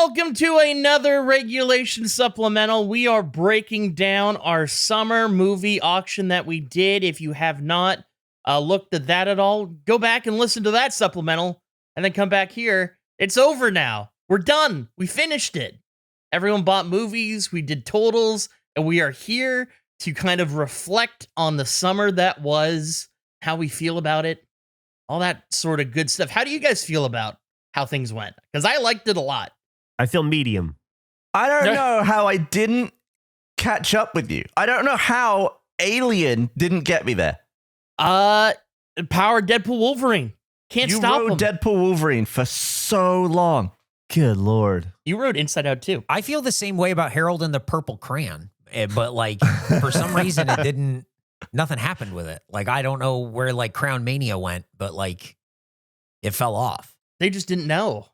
welcome to another Regulation Supplemental. We are breaking down our summer movie auction that we did. If you have not looked at that at all, go back and listen to that Supplemental and then come back here. It's over now. We're done. We finished it. Everyone bought movies. We did totals, and we are here to kind of reflect on the summer that was, how we feel about it, all that sort of good stuff. How do you guys feel about how things went? Because I liked it a lot. I feel medium. I don't know how I didn't catch up with you. I don't know how Alien didn't get me there. Power Deadpool Wolverine. Can't stop him. You rode Deadpool Wolverine for so long. Good Lord. You rode Inside Out too. I feel the same way about Harold and the Purple Crayon, but like for some reason it didn't. Nothing happened with it. Like I don't know where like Crown Mania went, but like it fell off. They just didn't know.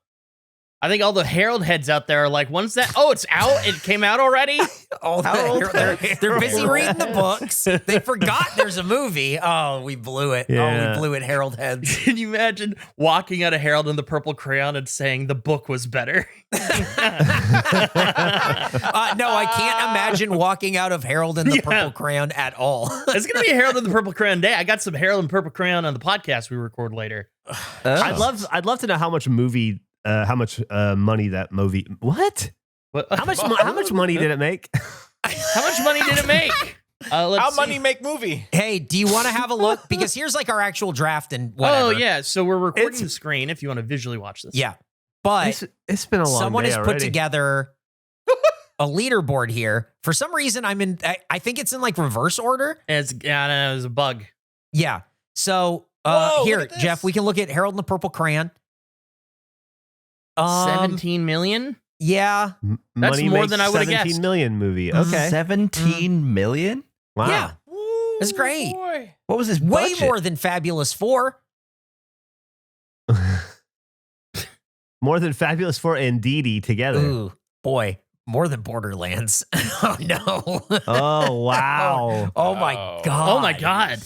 I think all the Harold heads out there are like, when's that? Oh, it's out. It came out already. They're busy reading the books. They forgot there's a movie. Oh, we blew it. Yeah. Oh, we blew it. Harold heads. Can you imagine walking out of Harold and the Purple Crayon and saying the book was better? No, I can't imagine walking out of Harold and the Purple Crayon at all. It's gonna be a Harold and the Purple Crayon day. I got some Harold and Purple Crayon on the podcast we record later. I'd love to know how much money that movie. What? How much money did it make? How much money did it make? How money make movie? Hey, do you want to have a look? Because here's like our actual draft and whatever. Oh yeah, so we're recording the screen if you want to visually watch this. Yeah, but it's been a long someone day has already. put together a leaderboard here. For some reason, I think it's in like reverse order. It's I don't know, it was a bug. Yeah. So Whoa, here, look at this. Jeff, we can look at Harold and the Purple Crayon. 17 million. Yeah. That's Money more makes than I would've 17 guessed. million movie. Okay. 17 million? Wow. Yeah. That's great. Boy. What was his Way budget? more than Fabulous Four. More than Fabulous Four and Dee Dee together. Ooh, boy. More than Borderlands. Oh, no. Oh, wow. Oh, my God. Oh my god.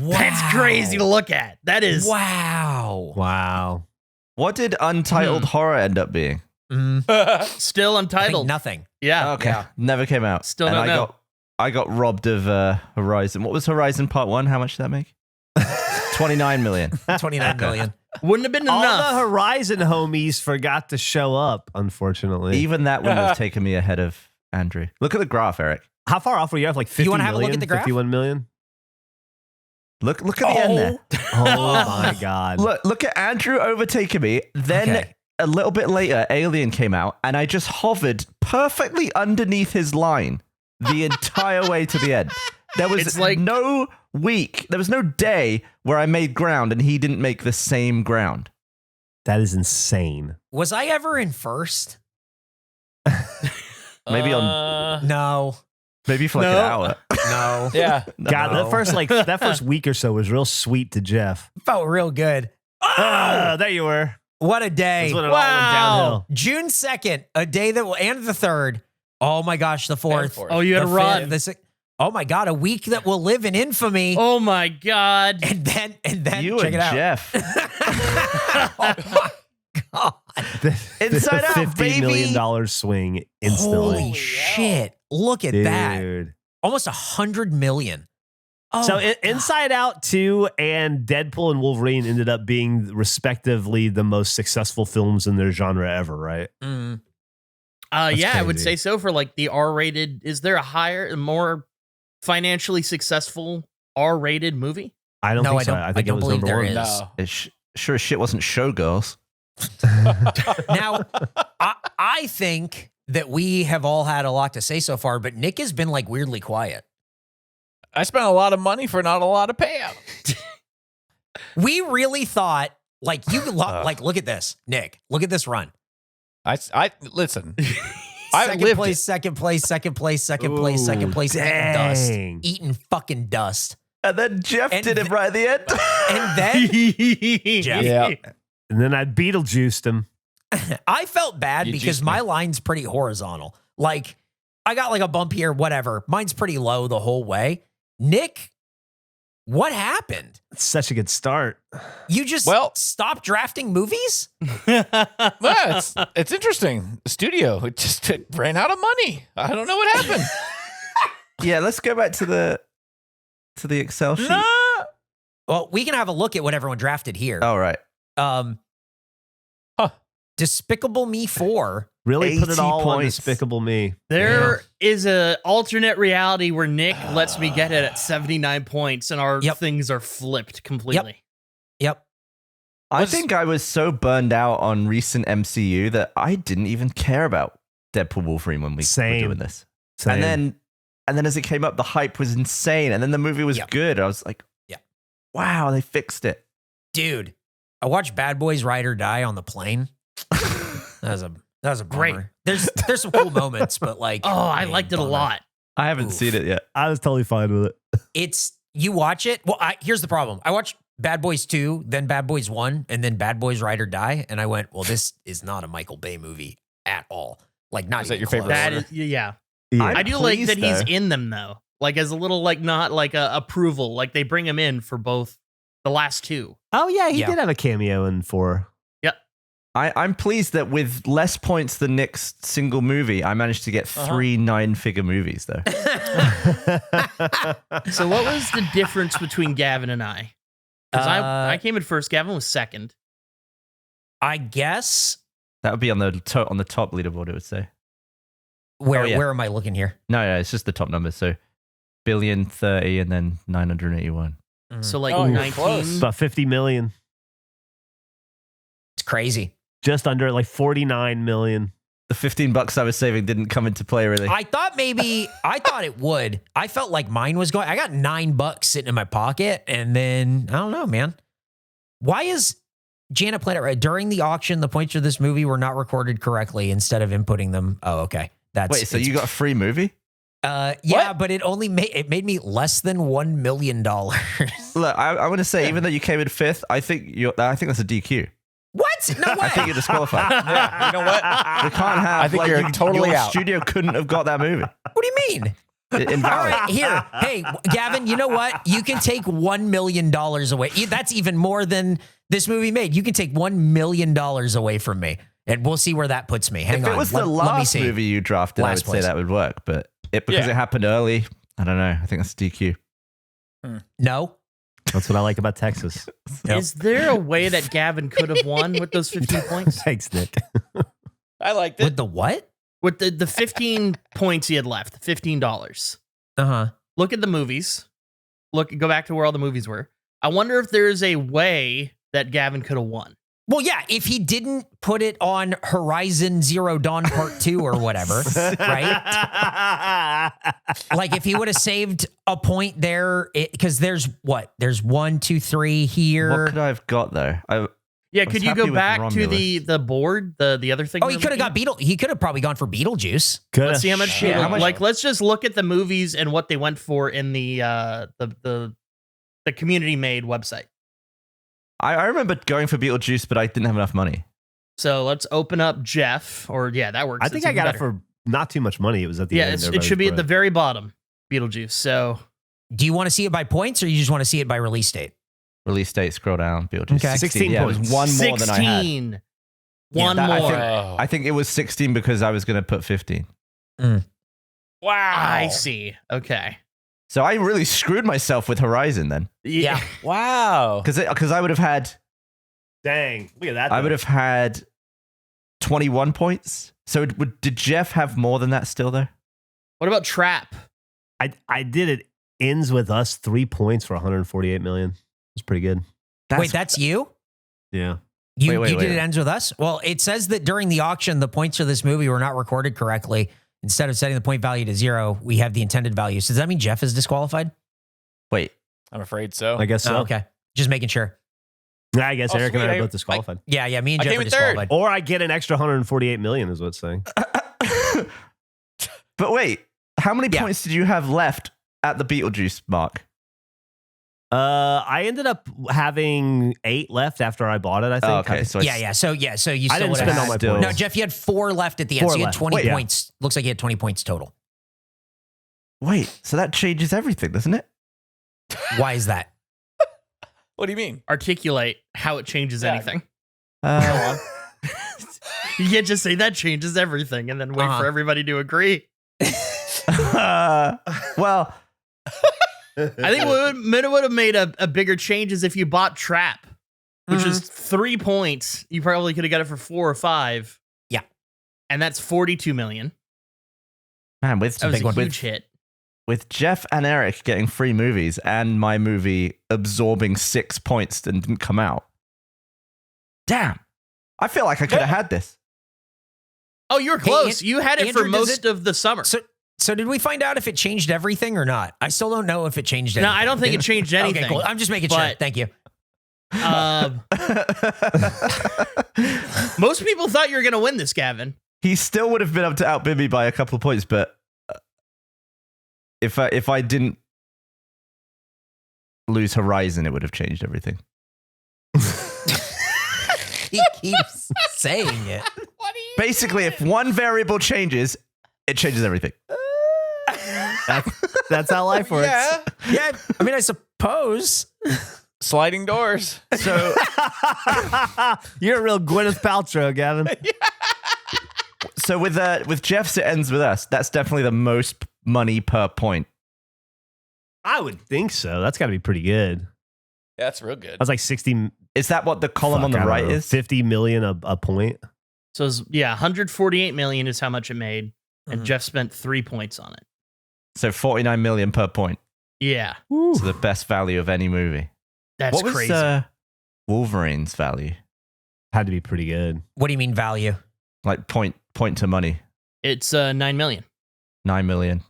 Wow. That's crazy to look at. That is Wow. Wow. What did Untitled Horror end up being? still I think untitled. nothing. Yeah. Okay, Yeah. never came out. Still and don't know. I got robbed of Horizon. What was Horizon Part 1? How much did that make? 29 million. 29 million. Wouldn't have been All enough. the Horizon homies forgot to show up, unfortunately. Even that wouldn't have taken me ahead of Andrew. Look at the graph, Eric. How far off were you? Like 50 You wanna have a million? look at the graph? 51 million? Look at the end there. Oh, my God. Look at Andrew overtaking me. Then Okay. a little bit later, Alien came out, and I just hovered perfectly underneath his line the entire way to the end. There was It's like- no week, there was no day where I made ground and he didn't make the same ground. That is insane. Was I ever in first? Maybe No. maybe for like an No. hour. No. Yeah. God, No. that first week or so was real sweet to Jeff. Felt real good. Oh, there you were. What a day. That's when it all went downhill. June 2nd, a day that will, and the 3rd. Oh my gosh, the 4th. fourth. Oh, you had The a run. 5th, the 6th. Oh my God, a week that will live in infamy. Oh my god. And then You check and it out. Jeff. Oh my God. Inside Out, $50 million baby. swing instantly. Holy shit. Look at that. Dude. Almost 100 million. Oh, So my Inside Out 2 and Deadpool and Wolverine ended up being respectively the most successful films in their genre ever, right? God. Mm. Yeah, I would crazy. say so for like the R-rated. Is there a more financially successful R-rated movie? I don't No, think I so. don't- I I think it don't was believe number there one. is. No. It sure as shit wasn't Showgirls. Now, I think that we have all had a lot to say so far, but Nick has been like weirdly quiet. I spent a lot of money for not a lot of payout. We really thought, like, like, look at this, Nick. Look at this run. I listen. I Second lived place, it. second place, second place, second place, second Ooh, place, eating dust. dang. Eating fucking dust. And then Jeff And did it right at the end. And then Jeff. Yeah. And then I Beetlejuiced him. I felt bad You because juiced my me. line's pretty horizontal. Like, I got like a bump here, whatever. Mine's pretty low the whole way. Nick What happened? It's such a good start. You just stopped drafting movies? Well, it's interesting. The studio it ran out of money. I don't know what happened. Yeah, let's go back to the Excel sheet. No. Well, we can have a look at what everyone drafted here. Oh, right. Despicable Me 4. Really put it 80 all on points. Despicable Me. There is a alternate reality where Nick lets me get it at 79 points and our things are flipped completely. Yep. I think I was so burned out on recent MCU that I didn't even care about Deadpool Wolverine when we were doing this. Same. And then as it came up, the hype was insane. And then the movie was good. I was like, wow, they fixed it. Dude, I watched Bad Boys Ride or Die on the plane. That was a Great. bummer. There's some cool moments, but like, I liked it a lot. I haven't seen it yet. I was totally fine with it. You watch it. Well, here's the problem. I watched Bad Boys 2, then Bad Boys 1, and then Bad Boys Ride or Die. And I went, well, this is not a Michael Bay movie at all. Like, not Is that even your favorite close. That is, yeah. Yeah. I do like that he's in them though. Like as a little, like not like a approval. Like they bring him in for both the last two. Oh yeah, he did have a cameo in 4. I'm pleased that with less points than Nick's single movie, I managed to get 3 9-figure movies though. So what was the difference between Gavin and I? Because I came in first. Gavin was second. I guess. That would be on the top leaderboard, it would say. Where am I looking here? No, it's just the top numbers. So 1,030,000,000 and then 981. So like you're 19. close. About 50 million. It's crazy. Just under like 49 million. The $15 I was saving didn't come into play really. I thought it would. I felt like mine was going. I got $9 sitting in my pocket, and then I don't know, man. Why is Janet Planet right? During the auction, the points of this movie were not recorded correctly instead of inputting them. Oh, okay. Wait, so you got a free movie? Yeah, but it only made me less than $1 million. Look, I want to say, even though you came in 5th, I think that's a DQ. What? No way. I think you're disqualified. Yeah, you know what? We can't have. I think you're totally your out. Studio couldn't have got that movie. What do you mean? Invalid. All right, here. Hey, Gavin, you know what? You can take $1 million away. That's even more than this movie made. You can take $1 million away from me, and we'll see where that puts me. Hang on. If it was the let me last see. movie you drafted, I would say that would work. But because it happened early, I don't know. I think that's DQ. No. That's what I like about Texas. Is there a way that Gavin could have won with those 15 points? Thanks, Nick. I liked it. With the what? With the 15 points he had left, $15. Uh-huh. Look at the movies. Go back to where all the movies were. I wonder if there's a way that Gavin could have won. Well, yeah, if he didn't put it on Horizon Zero Dawn Part 2 or whatever, right? Like if he would have saved a point there, because there's 1, 2, 3 here. What could I have got though? Yeah, could you go back to the board, the other thing? Oh, he could have got He could have probably gone for Beetlejuice. Let's see how much. How much? Let's just look at the movies and what they went for in the community made website. I remember going for Beetlejuice, but I didn't have enough money. So let's open up Jeff, or that works. I think I got it for not too much money. It was at the end. It should be at the very bottom, Beetlejuice. So do you want to see it by points, or you just want to see it by release date? Release date, scroll down, Beetlejuice. Okay. 16 Yeah, it was one more than I had. 16. Yeah, One more. I think it was 16 because I was going to put 15. Wow. I see. Okay. So I really screwed myself with Horizon then. Yeah. Wow. Because I would have had... Dang. Look at that. I would have had 21 points. So did Jeff have more than that still though? What about Trap? I did it. Ends with us 3 points for 148 million. It's pretty good. Wait, that's you? Yeah. You Wait. did it ends with us? Well, it says that during the auction, the points for this movie were not recorded correctly. Instead of setting the point value to 0, we have the intended value. So does that mean Jeff is disqualified? Wait. I'm afraid so. I guess so. Oh, okay. Just making sure. I guess Eric and I are both disqualified. Yeah, me and I Jeff came are in disqualified. Or I get an extra 148 million is what it's saying. But wait, how many points did you have left at the Beetlejuice mark? I ended up having 8 left after I bought it, I think. Oh, okay. So So you still I didn't would spend have all my had. points. No, Jeff, you had 4 left at the end. 4 So you had left. 20 Wait, points. Looks like you had 20 points total. Wait, so that changes everything, doesn't it? Why is that? What do you mean? Articulate how it changes Yeah. anything. Go on. You can't just say that changes everything and then wait for everybody to agree. Well, I think what would have made a bigger change is if you bought Trap, which is 3 points. You probably could have got it for 4 or 5. Yeah. And that's 42 million. man, with That was a huge with, hit. with Jeff and Eric getting free movies and my movie absorbing 6 points and didn't come out. Damn. I feel like I could have had this. Oh, you were close. You had it for Andrew, does most of the summer. So did we find out if it changed everything or not? I still don't know if it changed anything. No, I don't think it changed anything. Okay, cool. I'm just making sure. But- Thank you. Most people thought you were going to win this, Gavin. He still would have been able to outbid me by a couple of points, but if I didn't lose Horizon, it would have changed everything. He keeps saying it. Basically, if one variable changes, it changes everything. That's how life works. Yeah. Yeah, I mean, I suppose. Sliding doors. So You're a real Gwyneth Paltrow, Gavin. So with Jeff's, it ends with us. That's definitely the most money per point. I would think so. That's got to be pretty good. That's real good. That's like 60. Is that what the column on the right is? 50 million a point. So, 148 million is how much it made. And Jeff spent 3 points on it. So 49 million per point. Yeah. So the best value of any movie. That's what was crazy. Wolverine's value? Had to be pretty good. What do you mean value? Like point to money. It's 9 million. 9 million.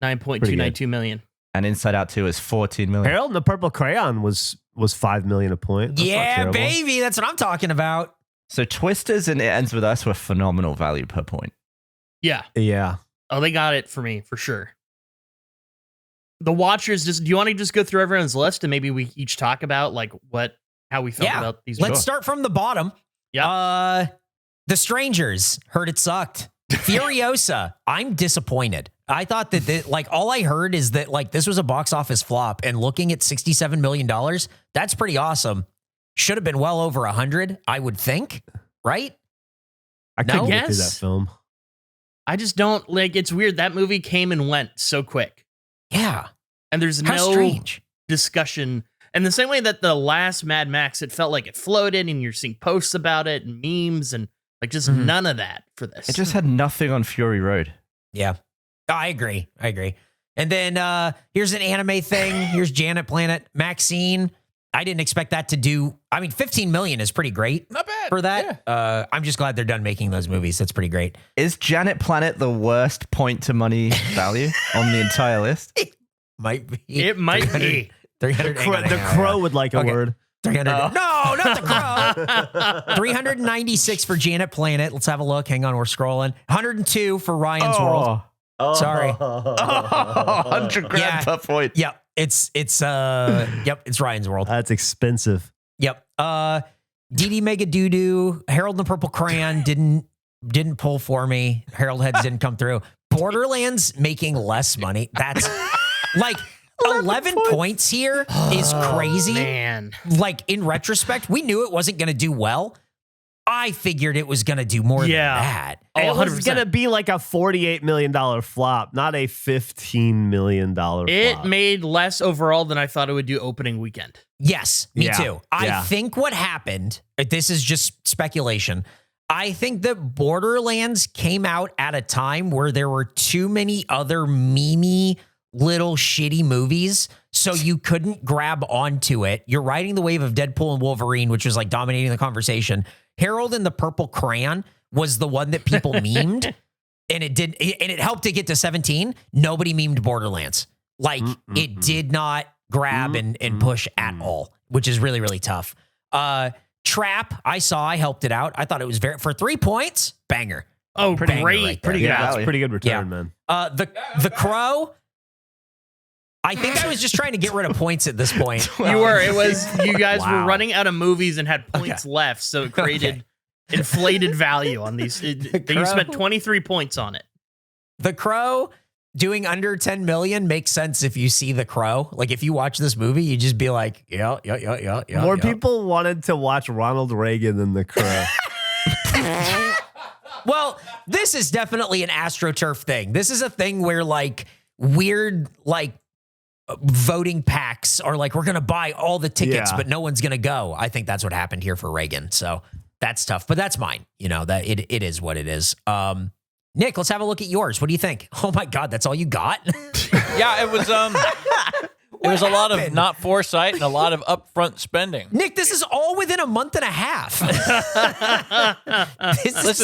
9.292 million. And Inside Out 2 is 14 million. Harold and the Purple Crayon was 5 million a point. That's not Yeah, terrible. baby. That's what I'm talking about. So Twisters and It Ends With Us were phenomenal value per point. Yeah. Yeah. Oh, they got it for me, for sure. The Watchers, do you want to just go through everyone's list and maybe we each talk about like how we felt about these Let's movies? start from the bottom. Yeah. The Strangers, heard it sucked. Furiosa, I'm disappointed. I thought that like all I heard is that like this was a box office flop, and looking at $67 million, that's pretty awesome. Should have been well over 100, I would think, right? I couldn't No? get through that Yes. film. I just don't like. It's weird that movie came and went so quick, Yeah. and there's How no strange. discussion. And the same way that the last Mad Max, it felt like it floated, and you're seeing posts about it and memes, and like just none of that for this. It just had nothing on Fury Road. Yeah. I agree. And then here's an anime thing. Here's Janet Planet. Maxine. I didn't expect that to do. I mean, 15 million is pretty great Not bad. for that. I'm just glad they're done making those movies. That's pretty great. Is Janet Planet the worst point to money value on the entire list? Might be. It might be. 300. The Crow would like a Okay. word. 300. No, not the Crow. 396 for Janet Planet. Let's have a look. Hang on, we're scrolling. 102 for Ryan's World. Sorry. 100 grand Yeah. per point. Yep. It's Ryan's World. That's expensive. Yep. DD Mega Doo-Doo, Harold and the Purple Crayon didn't pull for me. Harold Heads didn't come through. Borderlands making less money. That's like 11 points here is crazy. Man. Like in retrospect, we knew it wasn't going to do well. I figured it was going to do more than that. Oh, It was 100%. going to be like a $48 million flop, not a $15 million flop. It made less overall than I thought it would do opening weekend. Yes, me Yeah. too. I think what happened, this is just speculation. I think that Borderlands came out at a time where there were too many other memey little shitty movies, so you couldn't grab onto it. You're riding the wave of Deadpool and Wolverine, which was like dominating the conversation. Harold and the Purple Crayon was the one that people memed, and it helped to get to 17. Nobody memed Borderlands. Like it did not grab and push at all, which is really, really tough. Trap, I helped it out. I thought it was for 3 points, banger. Oh, Pretty great. right there. Pretty Yeah, good. that's a pretty good return, Yeah. man. The Crow, I think I was just trying to get rid of points at this point. You were. It was. You guys were Wow. running out of movies and had points left, so it created inflated value on these. You Crow. spent 23 points on it. The Crow, doing under 10 million makes sense if you see The Crow. Like if you watch this movie, you just be like, yeah. More people wanted to watch Ronald Reagan than The Crow. Well, this is definitely an AstroTurf thing. This is a thing where like weird like voting packs are like, we're going to buy all the tickets, but no one's going to go. I think that's what happened here for Reagan. So that's tough, but that's mine. You know, that it is what it is. Nick, let's have a look at yours. What do you think? Oh my God, that's all you got? Yeah, it was it was a lot of not foresight and a lot of upfront spending. Nick, this is all within a month and a half. This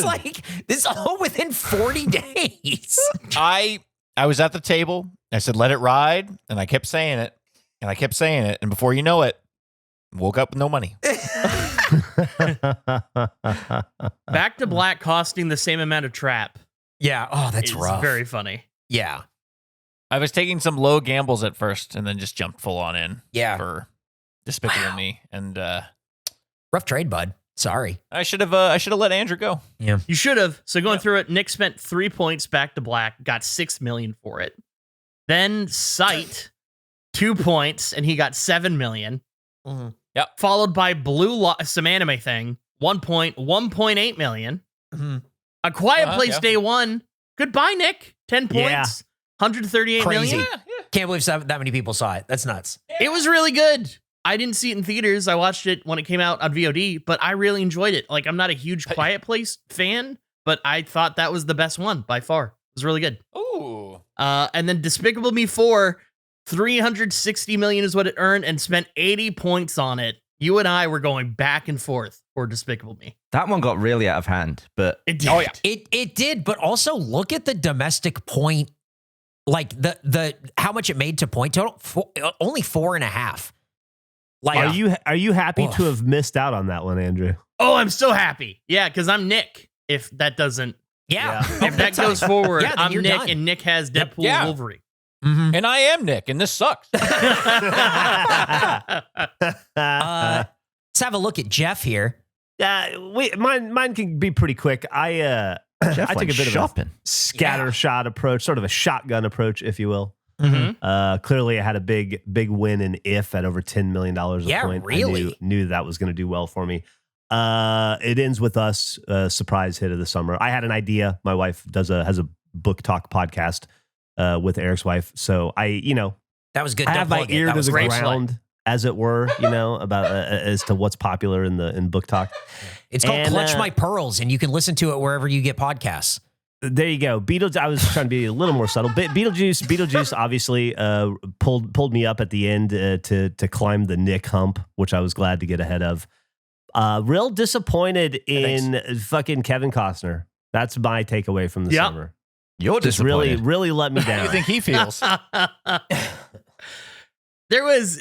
is all within 40 days. I was at the table. I said, let it ride. And I kept saying it. And before you know it, woke up with no money. Back to Black costing the same amount of Trap. Yeah. Oh, that's rough. Very funny. Yeah. I was taking some low gambles at first and then just jumped full on in. Yeah. For Despicable Me. And rough trade, bud. Sorry. I should have let Andrew go. Yeah. You should have. So going through it, Nick spent 3 points Back to Black, got 6 million for it. Then Sight, 2 points, and he got 7 million. Mm-hmm. Yep. Followed by some anime thing, 1 point, 1.8 million. Mm-hmm. A Quiet Place Day One. Goodbye, Nick. 10 points. Yeah. 138 Crazy. million. Can't believe that many people saw it. That's nuts. It was really good. I didn't see it in theaters. I watched it when it came out on VOD, but I really enjoyed it. Like, I'm not a huge Quiet Place fan, but I thought that was the best one by far. It was really good. Ooh. And then Despicable Me 4, 360 million is what it earned and spent 80 points on it. You and I were going back and forth for Despicable Me. That one got really out of hand, but It did. Oh, yeah. It did, but also look at the domestic point, like the how much it made to point total. Only 4.5. Like, Are you happy to have missed out on that one, Andrew? Oh, I'm so happy. Yeah, because I'm Nick. If that doesn't, if that goes forward, then I'm you're Nick, done. and Nick has Deadpool Yeah. Wolverine. Mhm. And I am Nick, and this sucks. Let's have a look at Jeff here. Mine can be pretty quick. I Jeff I took went a bit shopping. of a scattershot approach, sort of a shotgun approach, if you will. Mm-hmm. Clearly, I had a big win in If at over $10 million a Yeah, point. really? I knew that was going to do well for me. It ends with Us, surprise hit of the summer. I had an idea. My wife has a book talk podcast with Eric's wife, so That was good. I have my ear to the great ground, as it were, about as to what's popular in book talk. It's called And, Clutch My Pearls, and you can listen to it wherever you get podcasts. There you go. I was trying to be a little more subtle. Beetlejuice obviously pulled me up at the end to climb the Nick hump, which I was glad to get ahead of. Real disappointed in fucking Kevin Costner. That's my takeaway from the summer. You're Just really, disappointed. really let me How do down. you think he feels? There was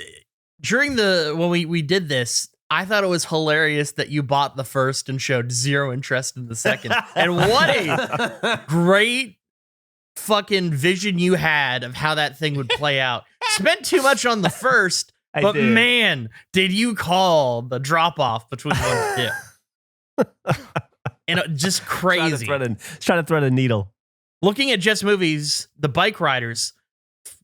when we did this, I thought it was hilarious that you bought the first and showed zero interest in the second. And what a great fucking vision you had of how that thing would play out. Spent too much on the first, but did. man, did you call the drop off between one and two. And just crazy. Trying to thread a needle. Looking at Jeff's movies, The Bike Riders,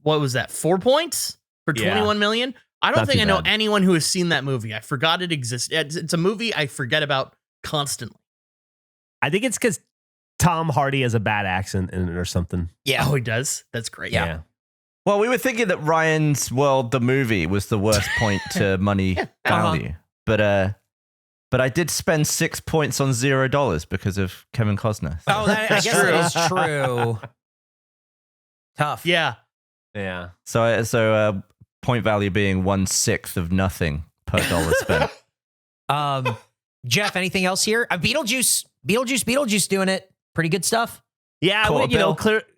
what was that? 4 points for 21 million? I don't Not think too I know bad. anyone who has seen that movie. I forgot it existed. It's a movie I forget about constantly. I think it's because Tom Hardy has a bad accent in it or something. Yeah. Oh, he does? That's great. Yeah. Well, we were thinking that Ryan's World, the movie, was the worst point to money value. But I did spend 6 points on $0 because of Kevin Costner. Oh, I guess that is true. Tough. Yeah. Yeah. So point value being 1/6 of nothing per dollar spent. Jeff, anything else here? Beetlejuice doing it. Pretty good stuff. Yeah,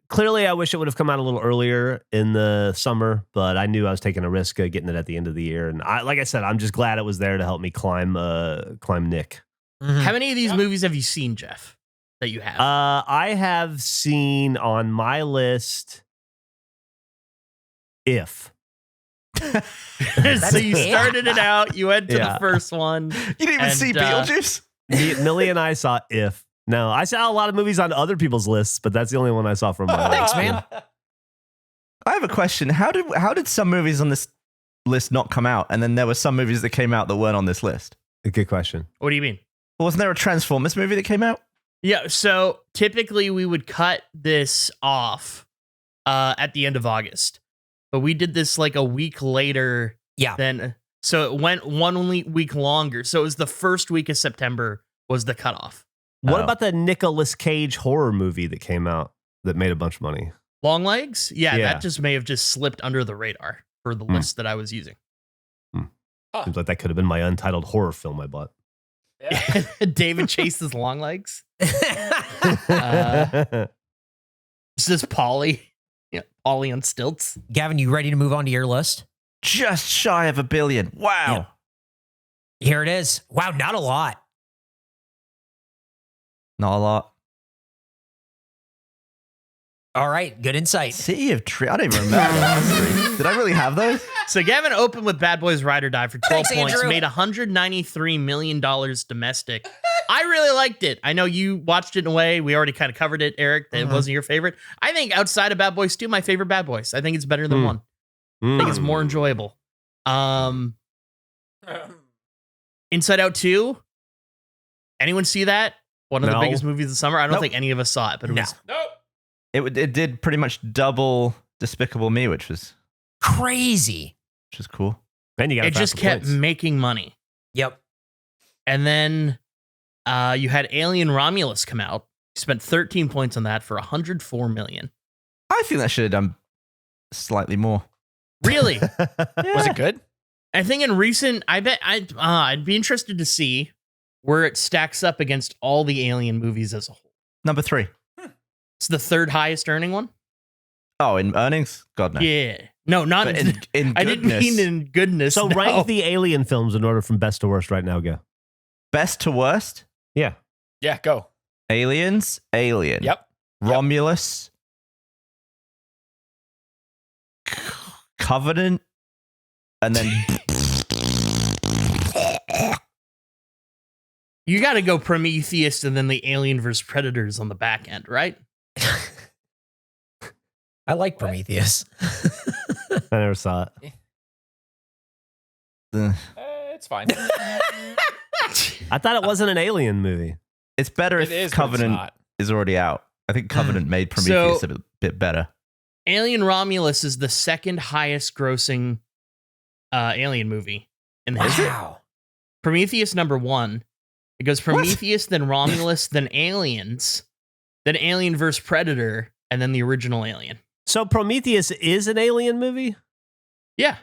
clearly I wish it would have come out a little earlier in the summer, but I knew I was taking a risk of getting it at the end of the year. And like I said, I'm just glad it was there to help me climb Nick. How many of these movies have you seen, Jeff, that you have? I have seen on my list If. So you started it out. You went to the first one. You didn't even And, see Beetlejuice? Millie and I saw If. No, I saw a lot of movies on other people's lists, but that's the only one I saw from my Thanks, list. man. I have a question. How did some movies on this list not come out, and then there were some movies that came out that weren't on this list? A good question. What do you mean? Wasn't there a Transformers movie that came out? Yeah, so typically we would cut this off at the end of August, but we did this like a week later. Yeah. Then so it went one week longer. So it was the first week of September was the cutoff. What Oh. about the Nicolas Cage horror movie that came out that made a bunch of money? Long Legs? Yeah, Yeah. that just may have just slipped under the radar for the list that I was using. Seems like that could have been my untitled horror film I bought. Yeah. David chases Long Legs. Uh, This is Polly. Yeah, Polly on stilts. Gavin, you ready to move on to your list? Just shy of $1 billion. Wow. Here it is. Wow, not a lot. Not a lot. All right, good insight. City of Tree. I don't even remember. Honestly. Did I really have those? So Gavin opened with Bad Boys Ride or Die for 12 Thanks, points, Andrew. made $193 million domestic. I really liked it. I know you watched it in a way. We already kind of covered it, Eric, that it wasn't your favorite. I think outside of Bad Boys 2, my favorite Bad Boys. I think it's better than one. I think it's more enjoyable. Inside Out 2. Anyone see that? One of the No. biggest movies of the summer. I don't Nope. think any of us saw it, but it No. was Nope. It did pretty much double Despicable Me, which was Crazy. cool. And you got it just kept making money. Yep. And then you had Alien Romulus come out. You spent 13 points on that for $104 million. I think that should have done slightly more. Really? Was it good? I think in recent, I bet I'd be interested to see where it stacks up against all the Alien movies as a whole. Number 3. It's the third highest earning one. Oh, in earnings? God, no. Yeah, no, not But in. in I didn't goodness, mean in goodness. So no. rank the Alien films in order from best to worst right now. Go. best to worst, Yeah. Yeah, go. Aliens, Alien. Yep. Romulus, Covenant, and then You got to go Prometheus and then the Alien vs Predators on the back end, right? I like Prometheus. I never saw it. It's fine. I thought it wasn't an Alien movie. it's better It if is, but it's Covenant not. is already out. I think Covenant made Prometheus a bit better. Alien Romulus is the second highest grossing Alien movie in the history. Wow. Prometheus number 1. It goes Prometheus, then Romulus, then Aliens, then Alien vs Predator, and then the original Alien. So Prometheus is an Alien movie? Yeah.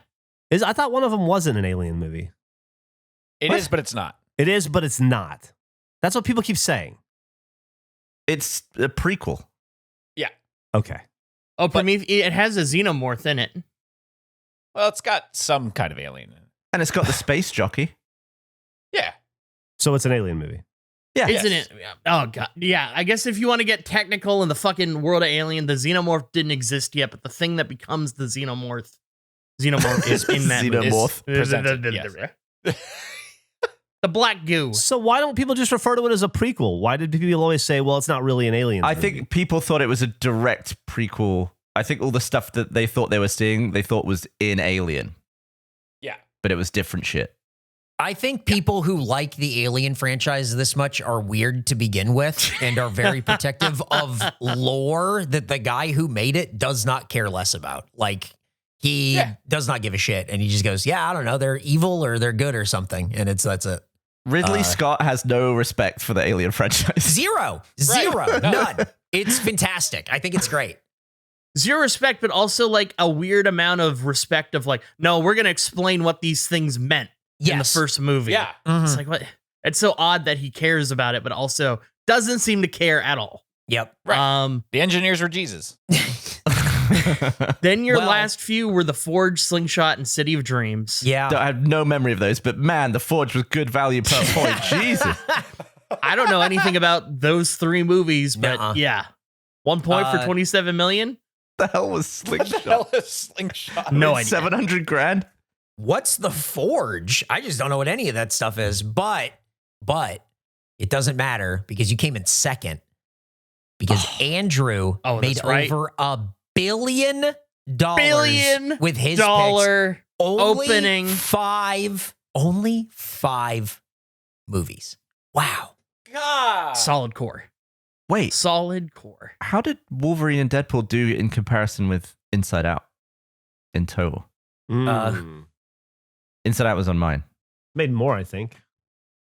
I thought one of them wasn't an Alien movie. It What? is, but it's not. It is, but it's not. That's what people keep saying. It's a prequel. Okay. Oh, Prometheus. It has a xenomorph in it. Well, it's got some kind of alien in it. And it's got the space jockey. Yeah. So it's an Alien movie. Yeah. Isn't Yes. it? Oh, God. Yeah. I guess if you want to get technical in the fucking world of Alien, the xenomorph didn't exist yet, but the thing that becomes the xenomorph is in that movie. Xenomorph. Presented, yes. The black goo. So why don't people just refer to it as a prequel? Why did people always say, well, it's not really an Alien I movie? think people thought it was a direct prequel. I think all the stuff that they thought they were seeing, they thought was in Alien. Yeah. But it was different shit. I think people who like the Alien franchise this much are weird to begin with and are very protective of lore that the guy who made it does not care less about. Like, he does not give a shit. And he just goes, yeah, I don't know. They're evil or they're good or something. And that's it. Ridley Scott has no respect for the Alien franchise. Zero. Right. No. None. It's fantastic. I think it's great. Zero respect, but also like a weird amount of respect of like, no, we're going to explain what these things meant in the Yes. first movie. Yeah. Mhm. It's like, what? It's so odd that he cares about it, but also doesn't seem to care at all. Yep. Right. The engineers were Jesus. Then your Well- last few were The Forge, Slingshot, and City of Dreams. Yeah. I have no memory of those, but man, the Forge was good value per point. Jesus. I don't know anything about those 3 movies, but Nuh-uh. yeah. 1 point for 27 million? The hell was What the Slingshot? hell is Slingshot? No idea. 700 grand? What's the Forge? I just don't know what any of that stuff is, but it doesn't matter because you came in second because Andrew Oh, made that's right. over $1 billion billion with his dollar picks. Only opening. Only five movies. Wow. God. Solid core. Wait, Solid core. how did Wolverine and Deadpool do in comparison with Inside Out in total? Inside Out was on mine. Made more, I think.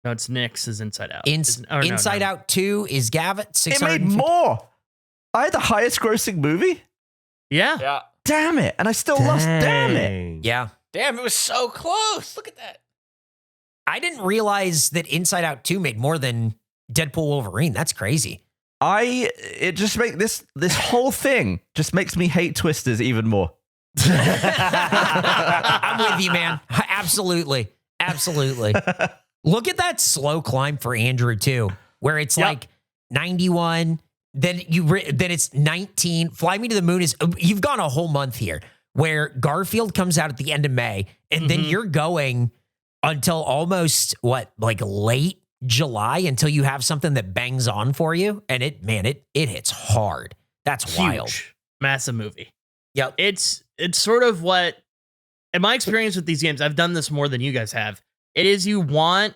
No, it's Nick's is Inside Out. Inside Out 2 is Gavin. It made more. I had the highest grossing movie. Yeah. Yeah. Damn it. And I still lost. Damn it. Yeah. Damn, it was so close. Look at that. I didn't realize that Inside Out 2 made more than Deadpool Wolverine. That's crazy. It just make this whole thing just makes me hate Twisters even more. I'm with you, man. Absolutely. Absolutely. Look at that slow climb for Andrew, too, where it's like 91, then it's 19. Fly Me to the Moon is, you've gone a whole month here, where Garfield comes out at the end of May, and then you're going until almost, late July until you have something that bangs on for you. And it hits hard. That's wild. Huge. Massive movie. Yep. It's sort of what, in my experience with these games, I've done this more than you guys have. It is you want,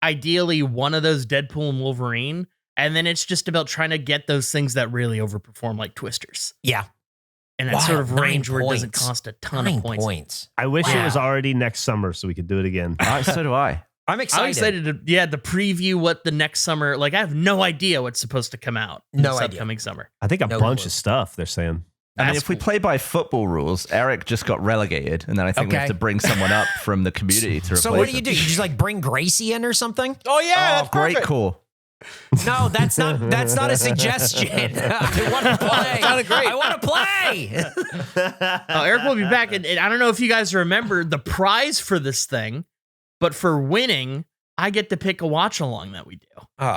ideally, one of those Deadpool and Wolverine, and then it's just about trying to get those things that really overperform, like Twisters. Yeah. And that sort of 9 range where it doesn't points. cost a ton 9 of points. points. I wish it Wow. was already next summer so we could do it again. So do I. I'm excited. I'm excited to, to preview what the next summer, I have no idea what's supposed to come out No this idea. upcoming summer. I think a No bunch clue. of stuff they're saying. I mean, That's if we cool. play by football rules, Eric just got relegated, and then I think we have Okay. to bring someone up from the community to replace So what do you him. do? You just bring Gracie in or something? Oh, yeah. Oh, That's great perfect. call. No, that's not a suggestion. I want to play. Sounded great. I want to play. Eric will be back. And I don't know if you guys remember the prize for this thing, but for winning, I get to pick a watch along that we do. Oh.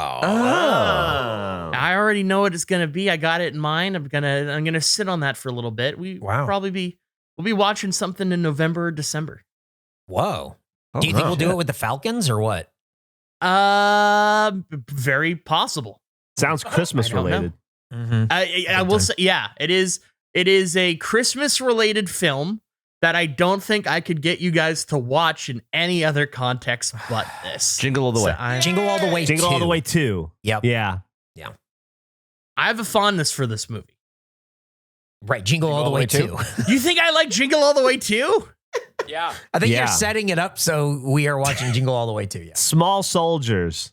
I already know what it's gonna be. I got it in mind. I'm gonna sit on that for a little bit. We'll be watching something in November or December. Whoa. Oh, Do you think no. we'll do it with the Falcons or what? Very possible. Sounds Christmas I don't know. related. Mm-hmm. I will say, yeah, it is. It is a Christmas related film that I don't think I could get you guys to watch in any other context but this. Jingle all the way. Jingle All the Way Jingle 2. All the Way 2. Yep. Yeah. I have a fondness for this movie. Right. Jingle All the Way 2. You think I like Jingle All the Way too? Yeah. I think Yeah. you're setting it up so we are watching Jingle All the Way 2. Yeah. Small Soldiers.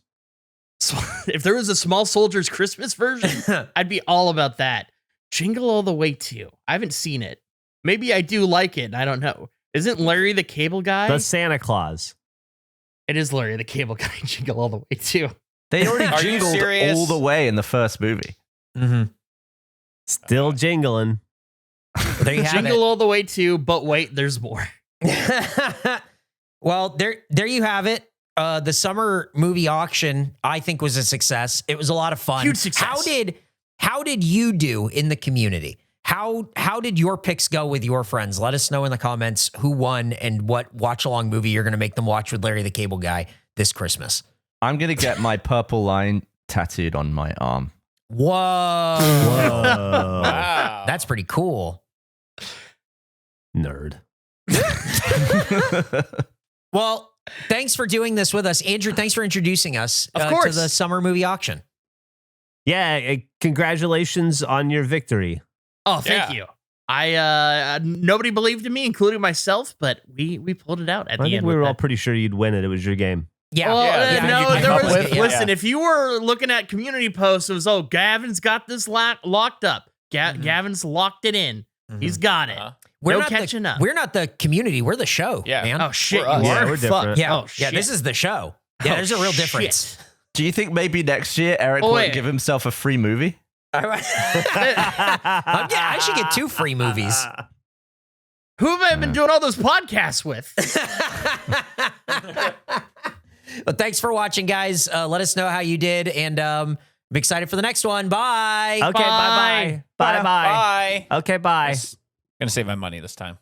So, if there was a Small Soldiers Christmas version, I'd be all about that. Jingle All the Way 2. I haven't seen it. Maybe I do like it. I don't know. Isn't Larry the Cable Guy? The Santa Claus. It is Larry the Cable Guy. Jingle All the Way 2. They already Are you jingled serious? all the way in the first movie. Mm-hmm. Still jingling. There you have Jingle All the Way 2, but wait, there's more. it. Well, there you have it. The summer movie auction, I think, was a success. It was a lot of fun. Huge success. How did you do in the community? How did your picks go with your friends? Let us know in the comments who won and what watch along movie you're going to make them watch with Larry the Cable Guy this Christmas. I'm going to get my purple line tattooed on my arm. Whoa. Wow. That's pretty cool. Nerd. Well, thanks for doing this with us. Andrew, thanks for introducing us Of to course. the summer movie auction. Yeah, congratulations on your victory. Oh, thank you. I nobody believed in me, including myself, but we pulled it out at I the think end. we with were all that. pretty sure you'd win it. It was your game. Yeah. Well, Yeah, no, you came there up was. with- Listen, if you were looking at community posts, it was, oh, Gavin's got this locked up. Gavin's locked it in. He's got it. Uh-huh. No catching up. We're not the community. We're the show, Yeah. man. Oh shit, We're us. you Yeah, are? we're Fuck. different. yeah. Oh, Yeah, shit. this is the show. Yeah, Oh, there's a real shit. difference. Do you think maybe next year Eric Oh, won't wait. give himself a free movie? I should get 2 free movies. Who have I been doing all those podcasts with? Well, thanks for watching, guys. Let us know how you did, and I'm excited for the next one. Bye. Okay, bye-bye. Bye-bye. Bye. Okay, bye. Gonna save my money this time.